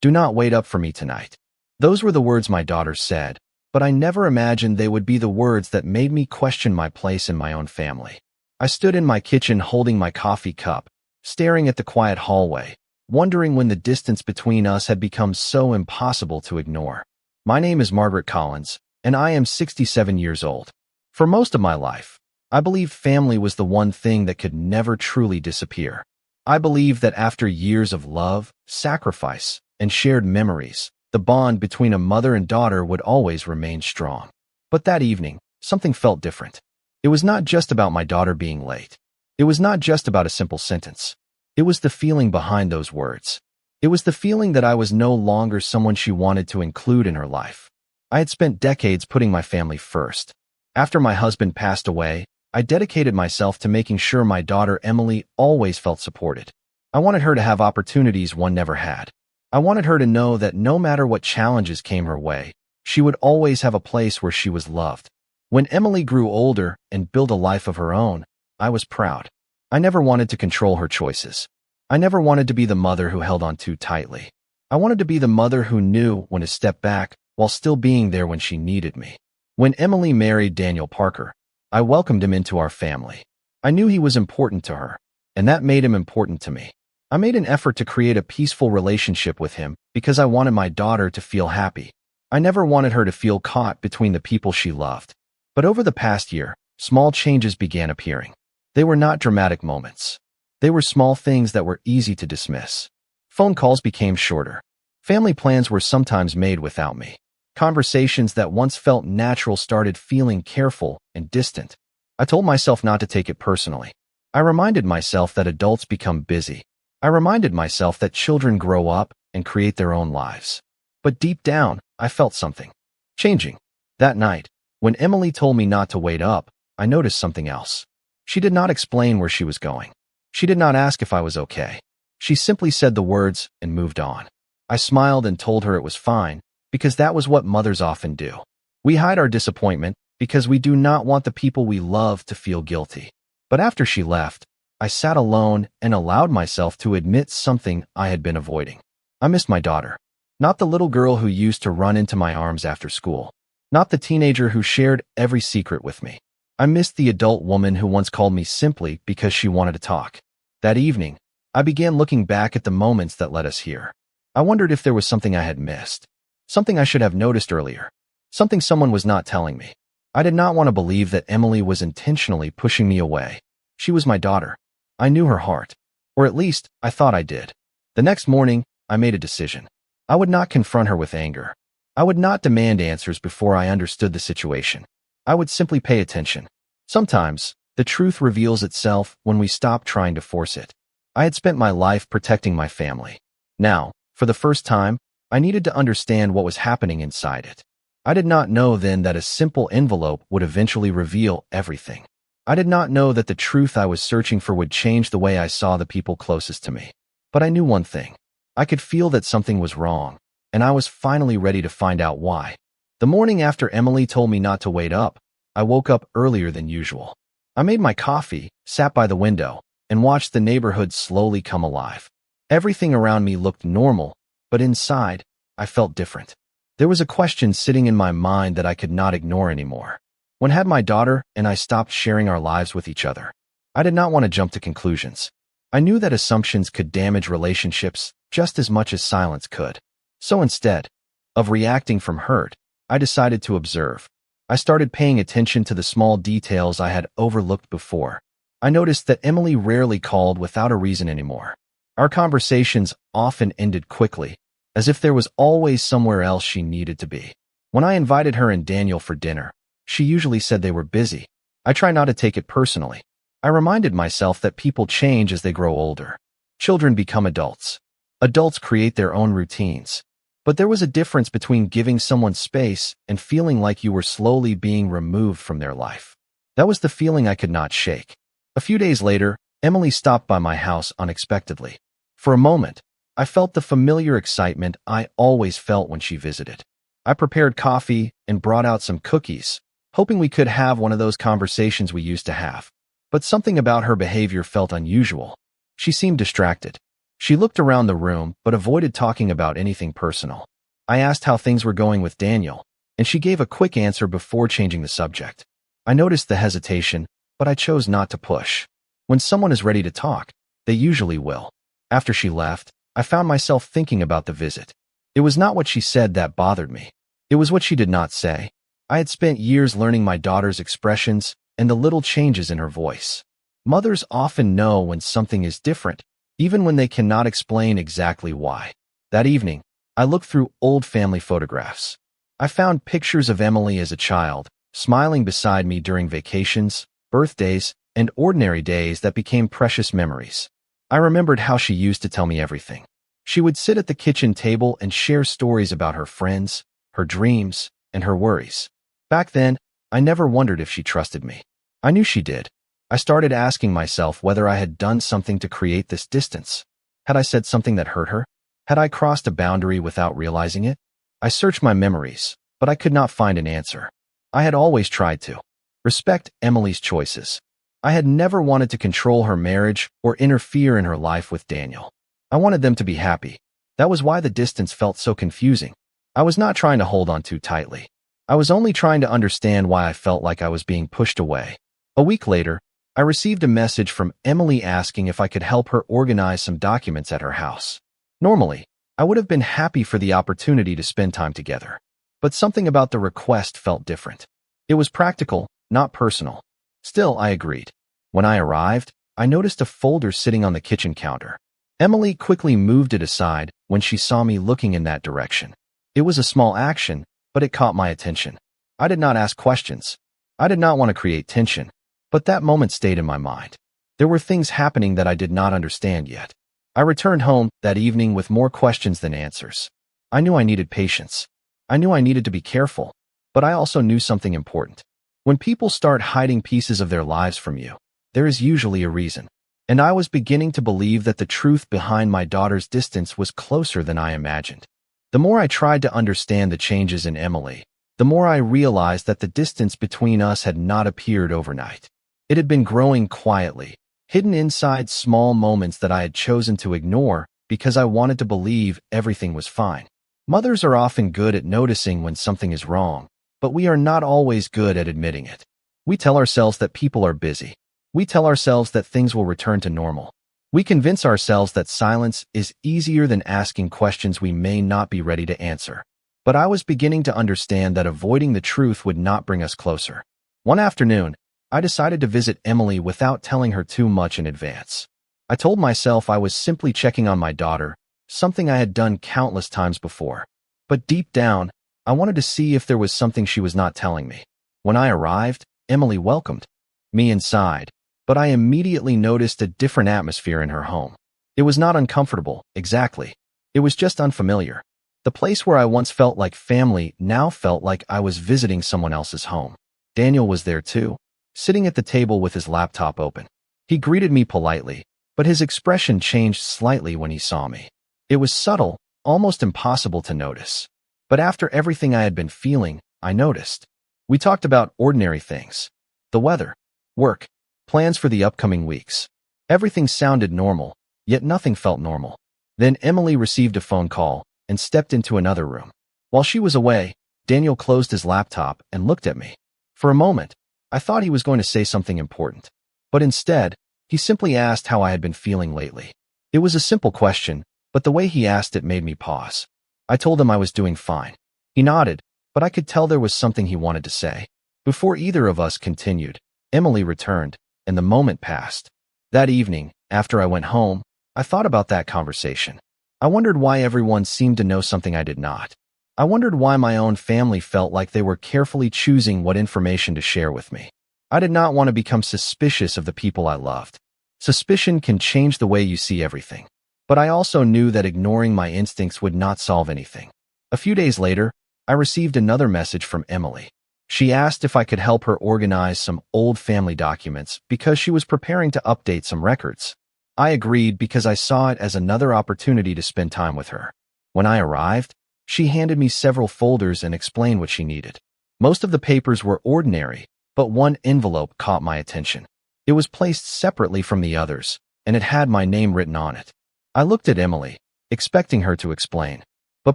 "Do not wait up for me tonight." Those were the words my daughter said, but I never imagined they would be the words that made me question my place in my own family. I stood in my kitchen holding my coffee cup, staring at the quiet hallway, wondering when the distance between us had become so impossible to ignore. My name is Margaret Collins, and I am 67 years old. For most of my life, I believed family was the one thing that could never truly disappear. I believed that after years of love, sacrifice, and shared memories, the bond between a mother and daughter would always remain strong. But that evening, something felt different. It was not just about my daughter being late. It was not just about a simple sentence. It was the feeling behind those words. It was the feeling that I was no longer someone she wanted to include in her life. I had spent decades putting my family first. After my husband passed away, I dedicated myself to making sure my daughter Emily always felt supported. I wanted her to have opportunities one never had. I wanted her to know that no matter what challenges came her way, she would always have a place where she was loved. When Emily grew older and built a life of her own, I was proud. I never wanted to control her choices. I never wanted to be the mother who held on too tightly. I wanted to be the mother who knew when to step back while still being there when she needed me. When Emily married Daniel Parker, I welcomed him into our family. I knew he was important to her, and that made him important to me. I made an effort to create a peaceful relationship with him because I wanted my daughter to feel happy. I never wanted her to feel caught between the people she loved. But over the past year, small changes began appearing. They were not dramatic moments. They were small things that were easy to dismiss. Phone calls became shorter. Family plans were sometimes made without me. Conversations that once felt natural started feeling careful and distant. I told myself not to take it personally. I reminded myself that adults become busy. I reminded myself that children grow up and create their own lives. But deep down, I felt something changing. That night, when Emily told me not to wait up, I noticed something else. She did not explain where she was going. She did not ask if I was okay. She simply said the words and moved on. I smiled and told her it was fine, because that was what mothers often do. We hide our disappointment because we do not want the people we love to feel guilty. But after she left, I sat alone and allowed myself to admit something I had been avoiding. I missed my daughter. Not the little girl who used to run into my arms after school. Not the teenager who shared every secret with me. I missed the adult woman who once called me simply because she wanted to talk. That evening, I began looking back at the moments that led us here. I wondered if there was something I had missed. Something I should have noticed earlier. Something someone was not telling me. I did not want to believe that Emily was intentionally pushing me away. She was my daughter. I knew her heart. Or at least, I thought I did. The next morning, I made a decision. I would not confront her with anger. I would not demand answers before I understood the situation. I would simply pay attention. Sometimes, the truth reveals itself when we stop trying to force it. I had spent my life protecting my family. Now, for the first time, I needed to understand what was happening inside it. I did not know then that a simple envelope would eventually reveal everything. I did not know that the truth I was searching for would change the way I saw the people closest to me. But I knew one thing. I could feel that something was wrong, and I was finally ready to find out why. The morning after Emily told me not to wait up, I woke up earlier than usual. I made my coffee, sat by the window, and watched the neighborhood slowly come alive. Everything around me looked normal, but inside, I felt different. There was a question sitting in my mind that I could not ignore anymore. When had my daughter and I stopped sharing our lives with each other? I did not want to jump to conclusions. I knew that assumptions could damage relationships just as much as silence could. So instead of reacting from hurt, I decided to observe. I started paying attention to the small details I had overlooked before. I noticed that Emily rarely called without a reason anymore. Our conversations often ended quickly, as if there was always somewhere else she needed to be. When I invited her and Daniel for dinner, she usually said they were busy. I try not to take it personally. I reminded myself that people change as they grow older. Children become adults. Adults create their own routines. But there was a difference between giving someone space and feeling like you were slowly being removed from their life. That was the feeling I could not shake. A few days later, Emily stopped by my house unexpectedly. For a moment, I felt the familiar excitement I always felt when she visited. I prepared coffee and brought out some cookies, hoping we could have one of those conversations we used to have. But something about her behavior felt unusual. She seemed distracted. She looked around the room but avoided talking about anything personal. I asked how things were going with Daniel, and she gave a quick answer before changing the subject. I noticed the hesitation, but I chose not to push. When someone is ready to talk, they usually will. After she left, I found myself thinking about the visit. It was not what she said that bothered me. It was what she did not say. I had spent years learning my daughter's expressions and the little changes in her voice. Mothers often know when something is different, even when they cannot explain exactly why. That evening, I looked through old family photographs. I found pictures of Emily as a child, smiling beside me during vacations, birthdays, and ordinary days that became precious memories. I remembered how she used to tell me everything. She would sit at the kitchen table and share stories about her friends, her dreams, and her worries. Back then, I never wondered if she trusted me. I knew she did. I started asking myself whether I had done something to create this distance. Had I said something that hurt her? Had I crossed a boundary without realizing it? I searched my memories, but I could not find an answer. I had always tried to respect Emily's choices. I had never wanted to control her marriage or interfere in her life with Daniel. I wanted them to be happy. That was why the distance felt so confusing. I was not trying to hold on too tightly. I was only trying to understand why I felt like I was being pushed away. A week later, I received a message from Emily asking if I could help her organize some documents at her house. Normally, I would have been happy for the opportunity to spend time together. But something about the request felt different. It was practical, not personal. Still, I agreed. When I arrived, I noticed a folder sitting on the kitchen counter. Emily quickly moved it aside when she saw me looking in that direction. It was a small action, but it caught my attention. I did not ask questions. I did not want to create tension, but that moment stayed in my mind. There were things happening that I did not understand yet. I returned home that evening with more questions than answers. I knew I needed patience. I knew I needed to be careful, but I also knew something important. When people start hiding pieces of their lives from you, there is usually a reason. And I was beginning to believe that the truth behind my daughter's distance was closer than I imagined. The more I tried to understand the changes in Emily, the more I realized that the distance between us had not appeared overnight. It had been growing quietly, hidden inside small moments that I had chosen to ignore because I wanted to believe everything was fine. Mothers are often good at noticing when something is wrong, but we are not always good at admitting it. We tell ourselves that people are busy. We tell ourselves that things will return to normal. We convince ourselves that silence is easier than asking questions we may not be ready to answer. But I was beginning to understand that avoiding the truth would not bring us closer. One afternoon, I decided to visit Emily without telling her too much in advance. I told myself I was simply checking on my daughter, something I had done countless times before. But deep down, I wanted to see if there was something she was not telling me. When I arrived, Emily welcomed me inside, but I immediately noticed a different atmosphere in her home. It was not uncomfortable, exactly. It was just unfamiliar. The place where I once felt like family now felt like I was visiting someone else's home. Daniel was there too, sitting at the table with his laptop open. He greeted me politely, but his expression changed slightly when he saw me. It was subtle, almost impossible to notice. But after everything I had been feeling, I noticed. We talked about ordinary things. The weather, work, plans for the upcoming weeks. Everything sounded normal, yet nothing felt normal. Then Emily received a phone call and stepped into another room. While she was away, Daniel closed his laptop and looked at me. For a moment, I thought he was going to say something important. But instead, he simply asked how I had been feeling lately. It was a simple question, but the way he asked it made me pause. I told him I was doing fine. He nodded, but I could tell there was something he wanted to say. Before either of us continued, Emily returned, and the moment passed. That evening, after I went home, I thought about that conversation. I wondered why everyone seemed to know something I did not. I wondered why my own family felt like they were carefully choosing what information to share with me. I did not want to become suspicious of the people I loved. Suspicion can change the way you see everything. But I also knew that ignoring my instincts would not solve anything. A few days later, I received another message from Emily. She asked if I could help her organize some old family documents because she was preparing to update some records. I agreed because I saw it as another opportunity to spend time with her. When I arrived, she handed me several folders and explained what she needed. Most of the papers were ordinary, but one envelope caught my attention. It was placed separately from the others, and it had my name written on it. I looked at Emily, expecting her to explain. But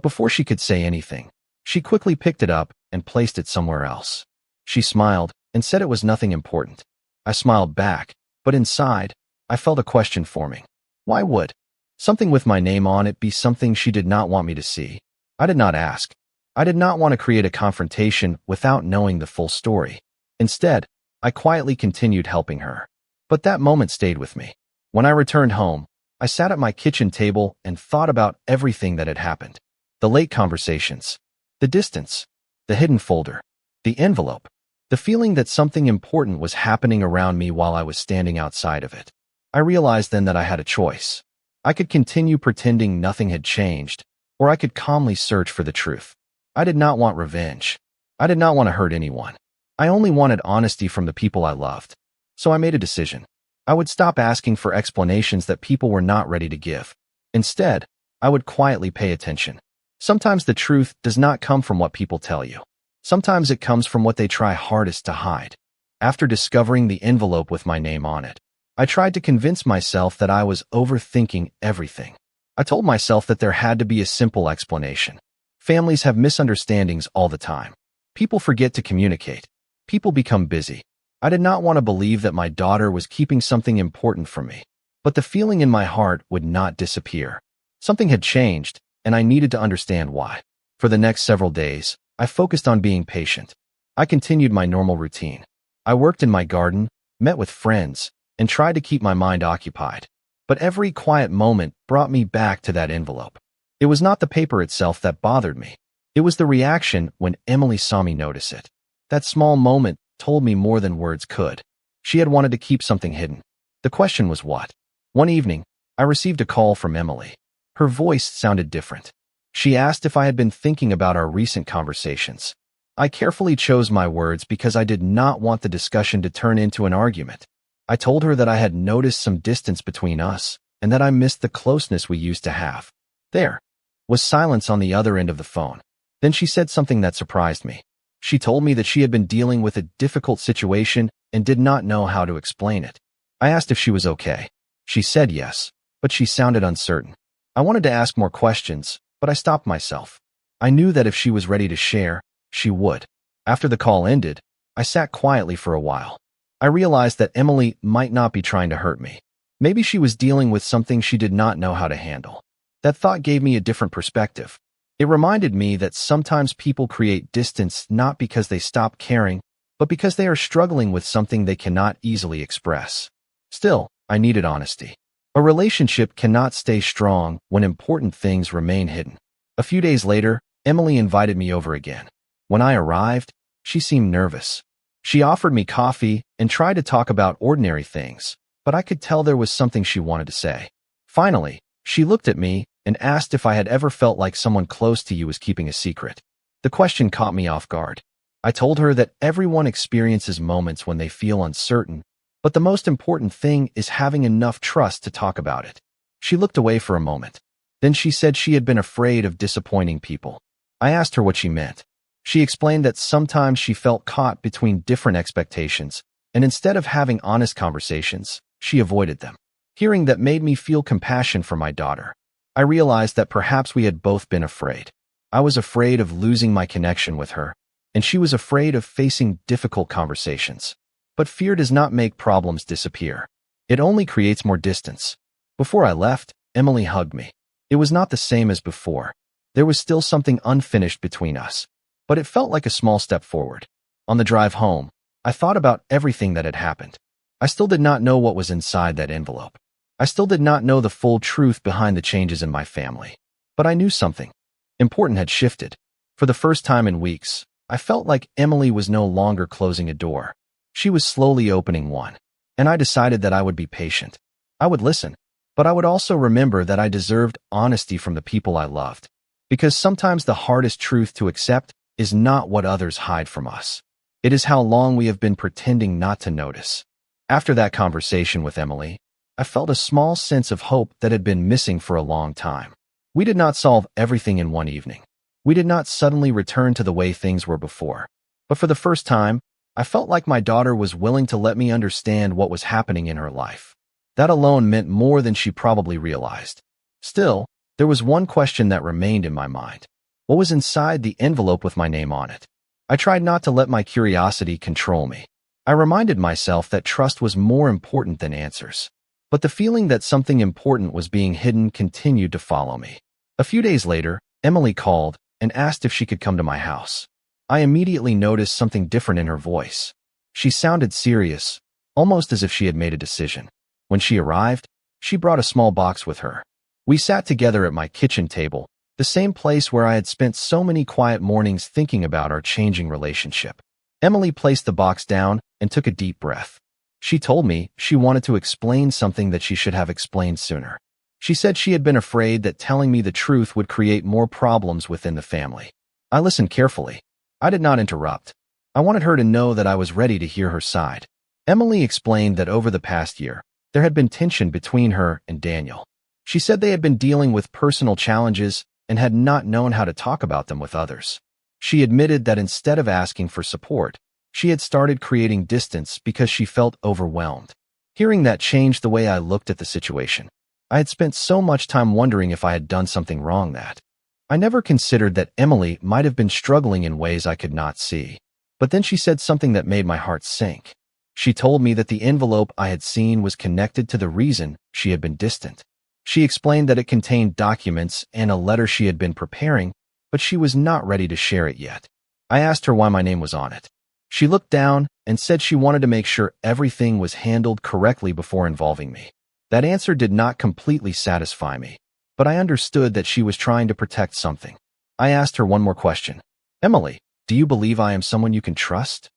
before she could say anything, she quickly picked it up and placed it somewhere else. She smiled and said it was nothing important. I smiled back, but inside, I felt a question forming. Why would something with my name on it be something she did not want me to see? I did not ask. I did not want to create a confrontation without knowing the full story. Instead, I quietly continued helping her. But that moment stayed with me. When I returned home, I sat at my kitchen table and thought about everything that had happened. The late conversations, the distance, the hidden folder, the envelope, the feeling that something important was happening around me while I was standing outside of it. I realized then that I had a choice. I could continue pretending nothing had changed, or I could calmly search for the truth. I did not want revenge. I did not want to hurt anyone. I only wanted honesty from the people I loved. So I made a decision. I would stop asking for explanations that people were not ready to give. Instead, I would quietly pay attention. Sometimes the truth does not come from what people tell you. Sometimes it comes from what they try hardest to hide. After discovering the envelope with my name on it, I tried to convince myself that I was overthinking everything. I told myself that there had to be a simple explanation. Families have misunderstandings all the time. People forget to communicate. People become busy. I did not want to believe that my daughter was keeping something important from me. But the feeling in my heart would not disappear. Something had changed, and I needed to understand why. For the next several days, I focused on being patient. I continued my normal routine. I worked in my garden, met with friends, and tried to keep my mind occupied. But every quiet moment brought me back to that envelope. It was not the paper itself that bothered me. It was the reaction when Emily saw me notice it. That small moment told me more than words could. She had wanted to keep something hidden. The question was what? One evening, I received a call from Emily. Her voice sounded different. She asked if I had been thinking about our recent conversations. I carefully chose my words because I did not want the discussion to turn into an argument. I told her that I had noticed some distance between us and that I missed the closeness we used to have. There was silence on the other end of the phone. Then she said something that surprised me. She told me that she had been dealing with a difficult situation and did not know how to explain it. I asked if she was okay. She said yes, but she sounded uncertain. I wanted to ask more questions, but I stopped myself. I knew that if she was ready to share, she would. After the call ended, I sat quietly for a while. I realized that Emily might not be trying to hurt me. Maybe she was dealing with something she did not know how to handle. That thought gave me a different perspective. It reminded me that sometimes people create distance not because they stop caring, but because they are struggling with something they cannot easily express. Still, I needed honesty. A relationship cannot stay strong when important things remain hidden. A few days later, Emily invited me over again. When I arrived, she seemed nervous. She offered me coffee and tried to talk about ordinary things, but I could tell there was something she wanted to say. Finally, she looked at me and asked if I had ever felt like someone close to you was keeping a secret. The question caught me off guard. I told her that everyone experiences moments when they feel uncertain, but the most important thing is having enough trust to talk about it. She looked away for a moment. Then she said she had been afraid of disappointing people. I asked her what she meant. She explained that sometimes she felt caught between different expectations, and instead of having honest conversations, she avoided them. Hearing that made me feel compassion for my daughter. I realized that perhaps we had both been afraid. I was afraid of losing my connection with her, and she was afraid of facing difficult conversations. But fear does not make problems disappear. It only creates more distance. Before I left, Emily hugged me. It was not the same as before. There was still something unfinished between us, but it felt like a small step forward. On the drive home, I thought about everything that had happened. I still did not know what was inside that envelope. I still did not know the full truth behind the changes in my family. But I knew something important had shifted. For the first time in weeks, I felt like Emily was no longer closing a door. She was slowly opening one. And I decided that I would be patient. I would listen, but I would also remember that I deserved honesty from the people I loved. Because sometimes the hardest truth to accept is not what others hide from us. It is how long we have been pretending not to notice. After that conversation with Emily, I felt a small sense of hope that had been missing for a long time. We did not solve everything in one evening. We did not suddenly return to the way things were before. But for the first time, I felt like my daughter was willing to let me understand what was happening in her life. That alone meant more than she probably realized. Still, there was one question that remained in my mind. What was inside the envelope with my name on it? I tried not to let my curiosity control me. I reminded myself that trust was more important than answers. But the feeling that something important was being hidden continued to follow me. A few days later, Emily called and asked if she could come to my house. I immediately noticed something different in her voice. She sounded serious, almost as if she had made a decision. When she arrived, she brought a small box with her. We sat together at my kitchen table, the same place where I had spent so many quiet mornings thinking about our changing relationship. Emily placed the box down and took a deep breath. She told me she wanted to explain something that she should have explained sooner. She said she had been afraid that telling me the truth would create more problems within the family. I listened carefully. I did not interrupt. I wanted her to know that I was ready to hear her side. Emily explained that over the past year, there had been tension between her and Daniel. She said they had been dealing with personal challenges and had not known how to talk about them with others. She admitted that instead of asking for support, she had started creating distance because she felt overwhelmed. Hearing that changed the way I looked at the situation. I had spent so much time wondering if I had done something wrong that I never considered that Emily might have been struggling in ways I could not see. But then she said something that made my heart sink. She told me that the envelope I had seen was connected to the reason she had been distant. She explained that it contained documents and a letter she had been preparing, but she was not ready to share it yet. I asked her why my name was on it. She looked down and said she wanted to make sure everything was handled correctly before involving me. That answer did not completely satisfy me, but I understood that she was trying to protect something. I asked her one more question. Emily, do you believe I am someone you can trust?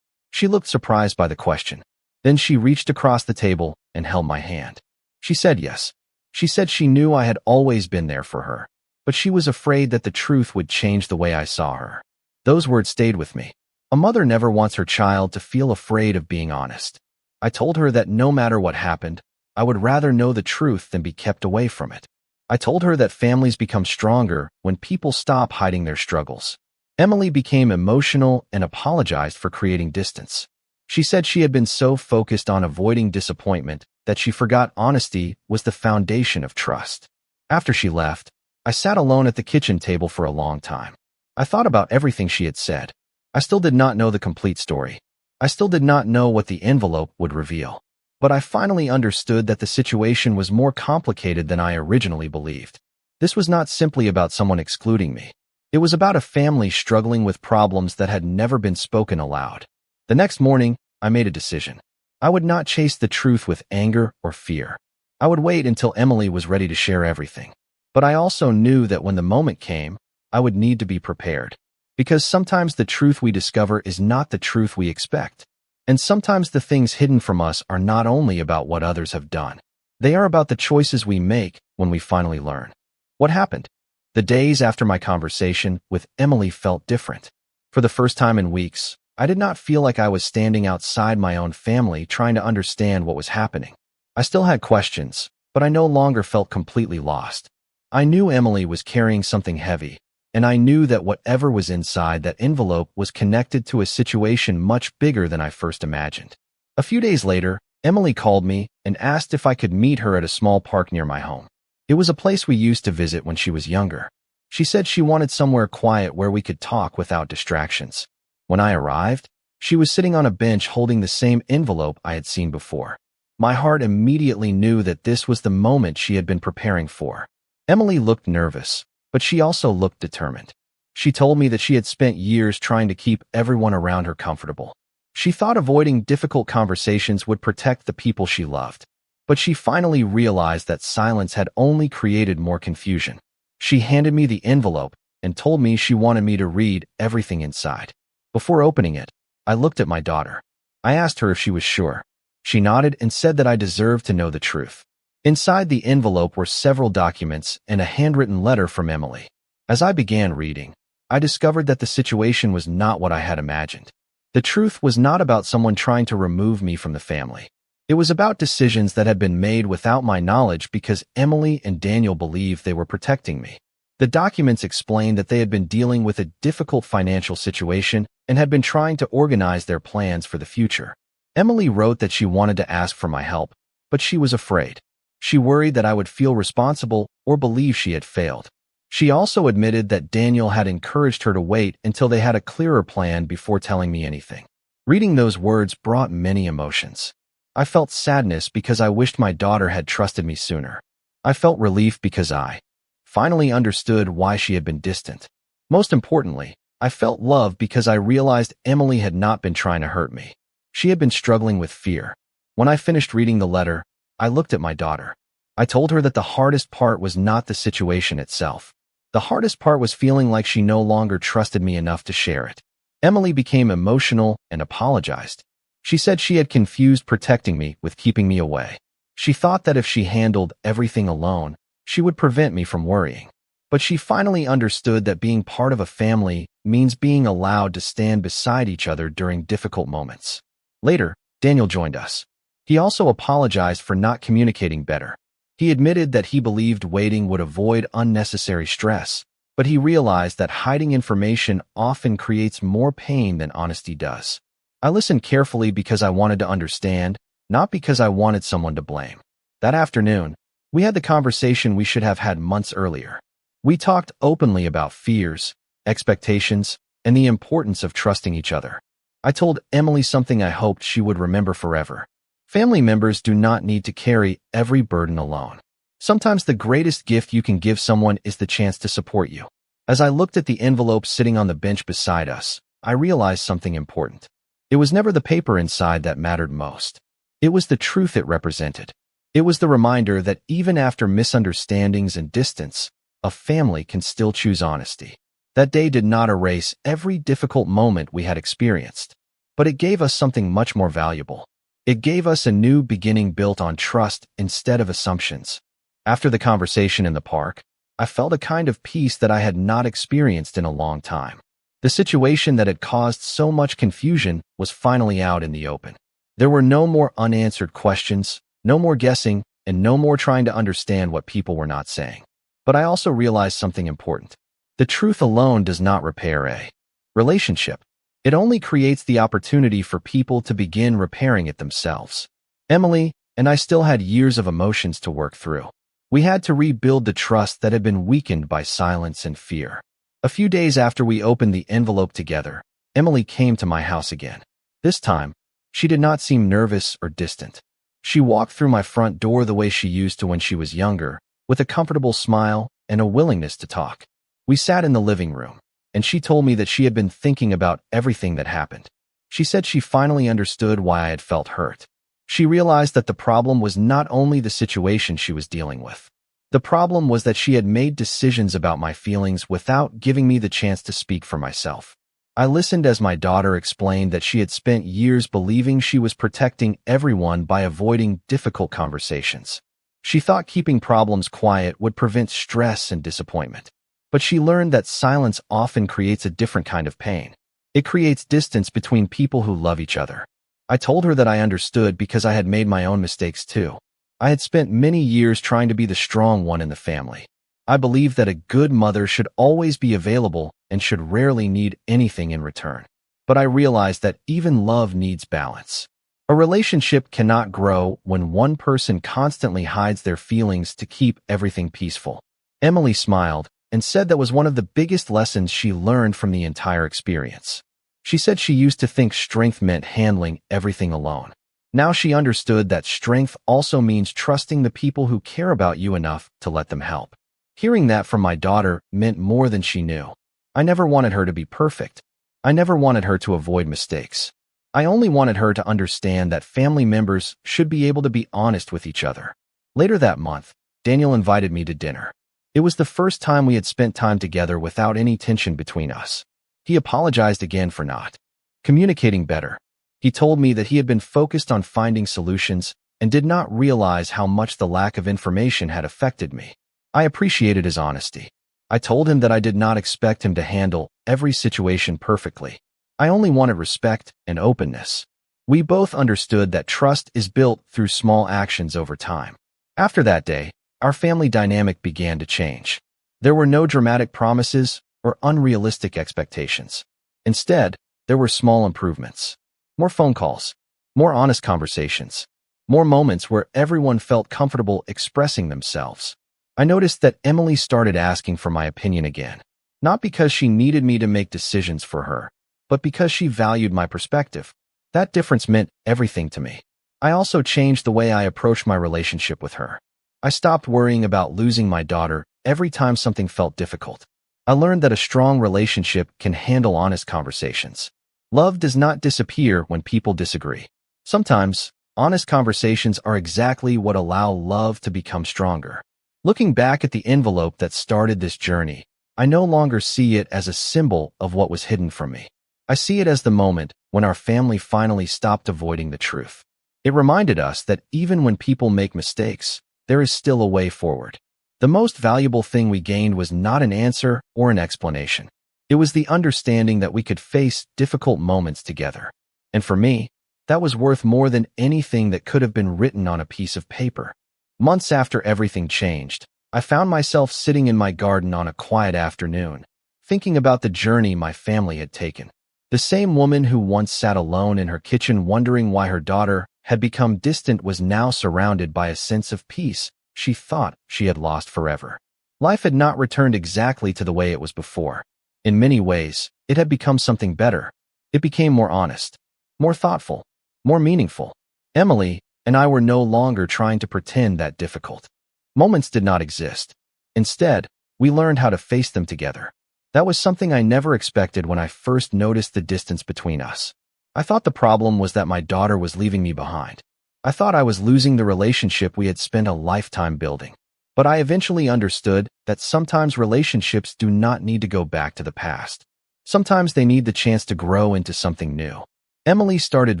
She looked surprised by the question. Then she reached across the table and held my hand. She said yes. She said she knew I had always been there for her, but she was afraid that the truth would change the way I saw her. Those words stayed with me. A mother never wants her child to feel afraid of being honest. I told her that no matter what happened, I would rather know the truth than be kept away from it. I told her that families become stronger when people stop hiding their struggles. Emily became emotional and apologized for creating distance. She said she had been so focused on avoiding disappointment that she forgot honesty was the foundation of trust. After she left, I sat alone at the kitchen table for a long time. I thought about everything she had said. I still did not know the complete story. I still did not know what the envelope would reveal. But I finally understood that the situation was more complicated than I originally believed. This was not simply about someone excluding me. It was about a family struggling with problems that had never been spoken aloud. The next morning, I made a decision. I would not chase the truth with anger or fear. I would wait until Emily was ready to share everything. But I also knew that when the moment came, I would need to be prepared. Because sometimes the truth we discover is not the truth we expect. And sometimes the things hidden from us are not only about what others have done. They are about the choices we make when we finally learn. What happened? The days after my conversation with Emily felt different. For the first time in weeks, I did not feel like I was standing outside my own family trying to understand what was happening. I still had questions, but I no longer felt completely lost. I knew Emily was carrying something heavy, and I knew that whatever was inside that envelope was connected to a situation much bigger than I first imagined. A few days later, Emily called me and asked if I could meet her at a small park near my home. It was a place we used to visit when she was younger. She said she wanted somewhere quiet where we could talk without distractions. When I arrived, she was sitting on a bench holding the same envelope I had seen before. My heart immediately knew that this was the moment she had been preparing for. Emily looked nervous, but she also looked determined. She told me that she had spent years trying to keep everyone around her comfortable. She thought avoiding difficult conversations would protect the people she loved. But she finally realized that silence had only created more confusion. She handed me the envelope and told me she wanted me to read everything inside. Before opening it, I looked at my daughter. I asked her if she was sure. She nodded and said that I deserved to know the truth. Inside the envelope were several documents and a handwritten letter from Emily. As I began reading, I discovered that the situation was not what I had imagined. The truth was not about someone trying to remove me from the family. It was about decisions that had been made without my knowledge because Emily and Daniel believed they were protecting me. The documents explained that they had been dealing with a difficult financial situation and had been trying to organize their plans for the future. Emily wrote that she wanted to ask for my help, but she was afraid. She worried that I would feel responsible or believe she had failed. She also admitted that Daniel had encouraged her to wait until they had a clearer plan before telling me anything. Reading those words brought many emotions. I felt sadness because I wished my daughter had trusted me sooner. I felt relief because I finally understood why she had been distant. Most importantly, I felt love because I realized Emily had not been trying to hurt me. She had been struggling with fear. When I finished reading the letter, I looked at my daughter. I told her that the hardest part was not the situation itself. The hardest part was feeling like she no longer trusted me enough to share it. Emily became emotional and apologized. She said she had confused protecting me with keeping me away. She thought that if she handled everything alone, she would prevent me from worrying. But she finally understood that being part of a family means being allowed to stand beside each other during difficult moments. Later, Daniel joined us. He also apologized for not communicating better. He admitted that he believed waiting would avoid unnecessary stress, but he realized that hiding information often creates more pain than honesty does. I listened carefully because I wanted to understand, not because I wanted someone to blame. That afternoon, we had the conversation we should have had months earlier. We talked openly about fears, expectations, and the importance of trusting each other. I told Emily something I hoped she would remember forever. Family members do not need to carry every burden alone. Sometimes the greatest gift you can give someone is the chance to support you. As I looked at the envelope sitting on the bench beside us, I realized something important. It was never the paper inside that mattered most. It was the truth it represented. It was the reminder that even after misunderstandings and distance, a family can still choose honesty. That day did not erase every difficult moment we had experienced, but it gave us something much more valuable. It gave us a new beginning built on trust instead of assumptions. After the conversation in the park, I felt a kind of peace that I had not experienced in a long time. The situation that had caused so much confusion was finally out in the open. There were no more unanswered questions, no more guessing, and no more trying to understand what people were not saying. But I also realized something important. The truth alone does not repair a relationship. It only creates the opportunity for people to begin repairing it themselves. Emily and I still had years of emotions to work through. We had to rebuild the trust that had been weakened by silence and fear. A few days after we opened the envelope together, Emily came to my house again. This time, she did not seem nervous or distant. She walked through my front door the way she used to when she was younger, with a comfortable smile and a willingness to talk. We sat in the living room, and she told me that she had been thinking about everything that happened. She said she finally understood why I had felt hurt. She realized that the problem was not only the situation she was dealing with. The problem was that she had made decisions about my feelings without giving me the chance to speak for myself. I listened as my daughter explained that she had spent years believing she was protecting everyone by avoiding difficult conversations. She thought keeping problems quiet would prevent stress and disappointment. But she learned that silence often creates a different kind of pain. It creates distance between people who love each other. I told her that I understood because I had made my own mistakes too. I had spent many years trying to be the strong one in the family. I believed that a good mother should always be available and should rarely need anything in return. But I realized that even love needs balance. A relationship cannot grow when one person constantly hides their feelings to keep everything peaceful. Emily smiled and said that was one of the biggest lessons she learned from the entire experience. She said she used to think strength meant handling everything alone. Now she understood that strength also means trusting the people who care about you enough to let them help. Hearing that from my daughter meant more than she knew. I never wanted her to be perfect. I never wanted her to avoid mistakes. I only wanted her to understand that family members should be able to be honest with each other. Later that month, Daniel invited me to dinner. It was the first time we had spent time together without any tension between us. He apologized again for not communicating better. He told me that he had been focused on finding solutions and did not realize how much the lack of information had affected me. I appreciated his honesty. I told him that I did not expect him to handle every situation perfectly. I only wanted respect and openness. We both understood that trust is built through small actions over time. After that day, our family dynamic began to change. There were no dramatic promises or unrealistic expectations. Instead, there were small improvements. More phone calls, more honest conversations, more moments where everyone felt comfortable expressing themselves. I noticed that Emily started asking for my opinion again, not because she needed me to make decisions for her, but because she valued my perspective. That difference meant everything to me. I also changed the way I approached my relationship with her. I stopped worrying about losing my daughter every time something felt difficult. I learned that a strong relationship can handle honest conversations. Love does not disappear when people disagree. Sometimes, honest conversations are exactly what allow love to become stronger. Looking back at the envelope that started this journey, I no longer see it as a symbol of what was hidden from me. I see it as the moment when our family finally stopped avoiding the truth. It reminded us that even when people make mistakes, there is still a way forward. The most valuable thing we gained was not an answer or an explanation. It was the understanding that we could face difficult moments together. And for me, that was worth more than anything that could have been written on a piece of paper. Months after everything changed, I found myself sitting in my garden on a quiet afternoon, thinking about the journey my family had taken. The same woman who once sat alone in her kitchen wondering why her daughter had become distant was now surrounded by a sense of peace she thought she had lost forever. Life had not returned exactly to the way it was before. In many ways, it had become something better. It became more honest, more thoughtful, more meaningful. Emily and I were no longer trying to pretend that difficult moments did not exist. Instead, we learned how to face them together. That was something I never expected when I first noticed the distance between us. I thought the problem was that my daughter was leaving me behind. I thought I was losing the relationship we had spent a lifetime building. But I eventually understood that sometimes relationships do not need to go back to the past. Sometimes they need the chance to grow into something new. Emily started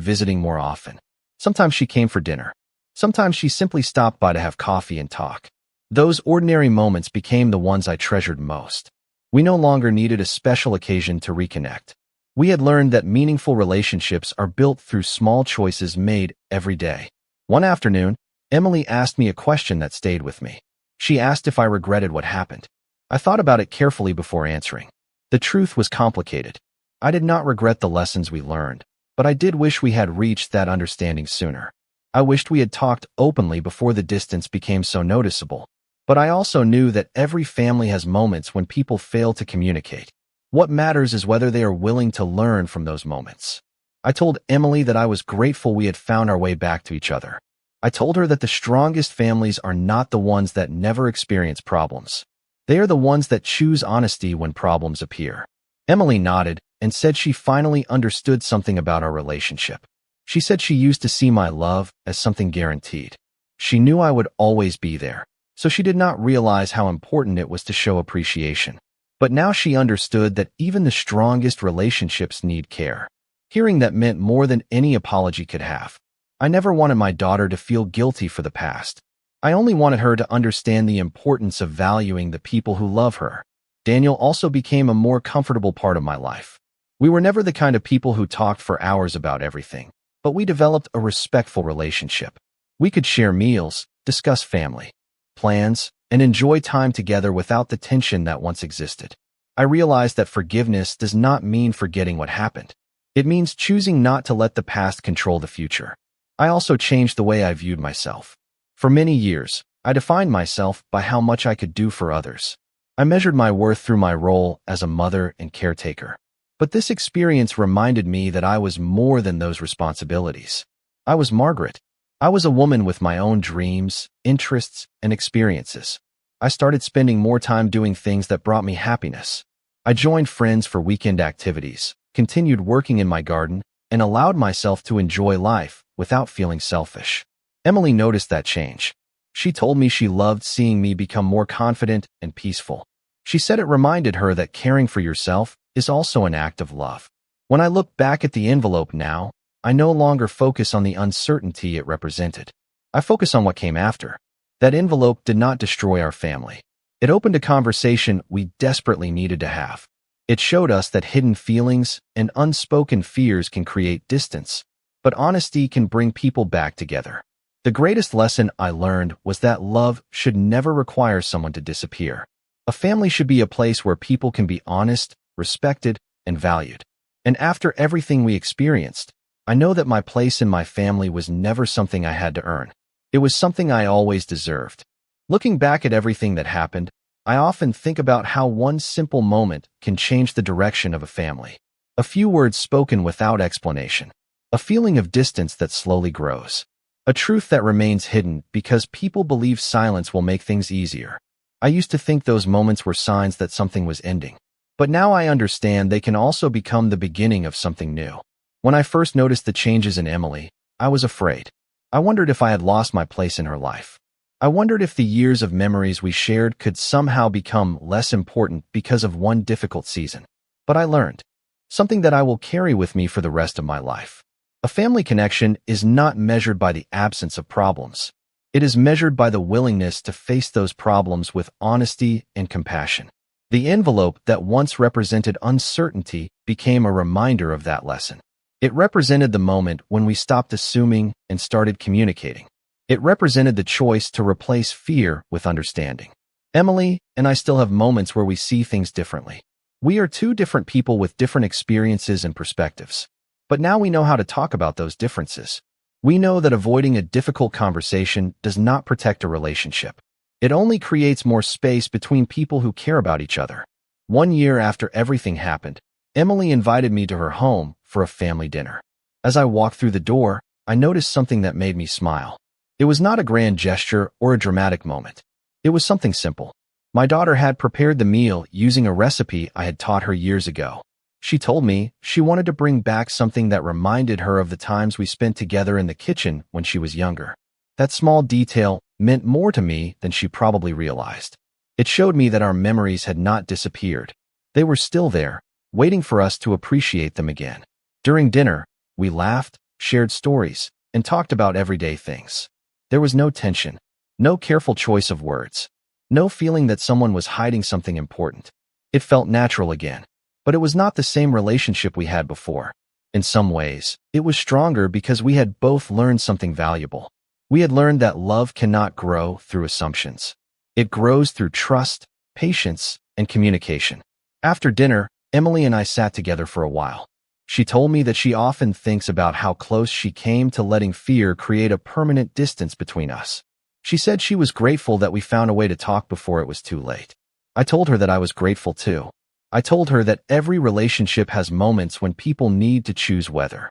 visiting more often. Sometimes she came for dinner. Sometimes she simply stopped by to have coffee and talk. Those ordinary moments became the ones I treasured most. We no longer needed a special occasion to reconnect. We had learned that meaningful relationships are built through small choices made every day. One afternoon, Emily asked me a question that stayed with me. She asked if I regretted what happened. I thought about it carefully before answering. The truth was complicated. I did not regret the lessons we learned, but I did wish we had reached that understanding sooner. I wished we had talked openly before the distance became so noticeable. But I also knew that every family has moments when people fail to communicate. What matters is whether they are willing to learn from those moments. I told Emily that I was grateful we had found our way back to each other. I told her that the strongest families are not the ones that never experience problems. They are the ones that choose honesty when problems appear. Emily nodded and said she finally understood something about our relationship. She said she used to see my love as something guaranteed. She knew I would always be there, so she did not realize how important it was to show appreciation. But now she understood that even the strongest relationships need care. Hearing that meant more than any apology could have. I never wanted my daughter to feel guilty for the past. I only wanted her to understand the importance of valuing the people who love her. Daniel also became a more comfortable part of my life. We were never the kind of people who talked for hours about everything, but we developed a respectful relationship. We could share meals, discuss family plans, and enjoy time together without the tension that once existed. I realized that forgiveness does not mean forgetting what happened. It means choosing not to let the past control the future. I also changed the way I viewed myself. For many years, I defined myself by how much I could do for others. I measured my worth through my role as a mother and caretaker. But this experience reminded me that I was more than those responsibilities. I was Margaret. I was a woman with my own dreams, interests, and experiences. I started spending more time doing things that brought me happiness. I joined friends for weekend activities, continued working in my garden, and allowed myself to enjoy life without feeling selfish. Emily noticed that change. She told me she loved seeing me become more confident and peaceful. She said it reminded her that caring for yourself is also an act of love. When I look back at the envelope now, I no longer focus on the uncertainty it represented. I focus on what came after. That envelope did not destroy our family. It opened a conversation we desperately needed to have. It showed us that hidden feelings and unspoken fears can create distance, but honesty can bring people back together. The greatest lesson I learned was that love should never require someone to disappear. A family should be a place where people can be honest, respected, and valued. And after everything we experienced, I know that my place in my family was never something I had to earn. It was something I always deserved. Looking back at everything that happened, I often think about how one simple moment can change the direction of a family. A few words spoken without explanation. A feeling of distance that slowly grows. A truth that remains hidden because people believe silence will make things easier. I used to think those moments were signs that something was ending. But now I understand they can also become the beginning of something new. When I first noticed the changes in Emily, I was afraid. I wondered if I had lost my place in her life. I wondered if the years of memories we shared could somehow become less important because of one difficult season. But I learned something that I will carry with me for the rest of my life. A family connection is not measured by the absence of problems. It is measured by the willingness to face those problems with honesty and compassion. The envelope that once represented uncertainty became a reminder of that lesson. It represented the moment when we stopped assuming and started communicating. It represented the choice to replace fear with understanding. Emily and I still have moments where we see things differently. We are two different people with different experiences and perspectives. But now we know how to talk about those differences. We know that avoiding a difficult conversation does not protect a relationship. It only creates more space between people who care about each other. 1 year after everything happened, Emily invited me to her home for a family dinner. As I walked through the door, I noticed something that made me smile. It was not a grand gesture or a dramatic moment. It was something simple. My daughter had prepared the meal using a recipe I had taught her years ago. She told me she wanted to bring back something that reminded her of the times we spent together in the kitchen when she was younger. That small detail meant more to me than she probably realized. It showed me that our memories had not disappeared. They were still there, waiting for us to appreciate them again. During dinner, we laughed, shared stories, and talked about everyday things. There was no tension, no careful choice of words, no feeling that someone was hiding something important. It felt natural again. But it was not the same relationship we had before. In some ways, it was stronger because we had both learned something valuable. We had learned that love cannot grow through assumptions. It grows through trust, patience, and communication. After dinner, Emily and I sat together for a while. She told me that she often thinks about how close she came to letting fear create a permanent distance between us. She said she was grateful that we found a way to talk before it was too late. I told her that I was grateful too. I told her that every relationship has moments when people need to choose whether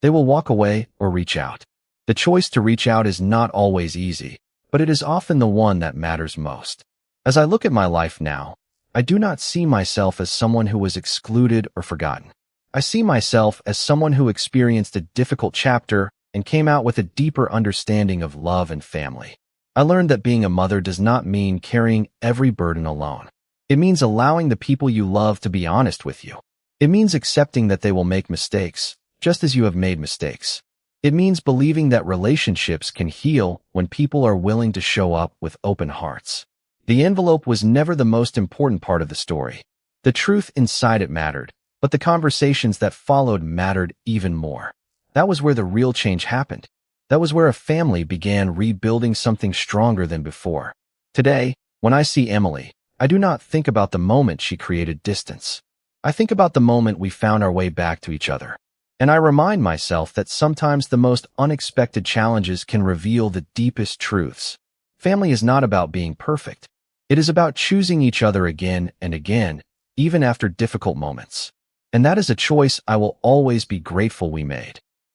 they will walk away or reach out. The choice to reach out is not always easy, but it is often the one that matters most. As I look at my life now, I do not see myself as someone who was excluded or forgotten. I see myself as someone who experienced a difficult chapter and came out with a deeper understanding of love and family. I learned that being a mother does not mean carrying every burden alone. It means allowing the people you love to be honest with you. It means accepting that they will make mistakes, just as you have made mistakes. It means believing that relationships can heal when people are willing to show up with open hearts. The envelope was never the most important part of the story. The truth inside it mattered, but the conversations that followed mattered even more. That was where the real change happened. That was where a family began rebuilding something stronger than before. Today, when I see Emily, I do not think about the moment she created distance. I think about the moment we found our way back to each other. And I remind myself that sometimes the most unexpected challenges can reveal the deepest truths. Family is not about being perfect. It is about choosing each other again and again, even after difficult moments. And that is a choice I will always be grateful we made.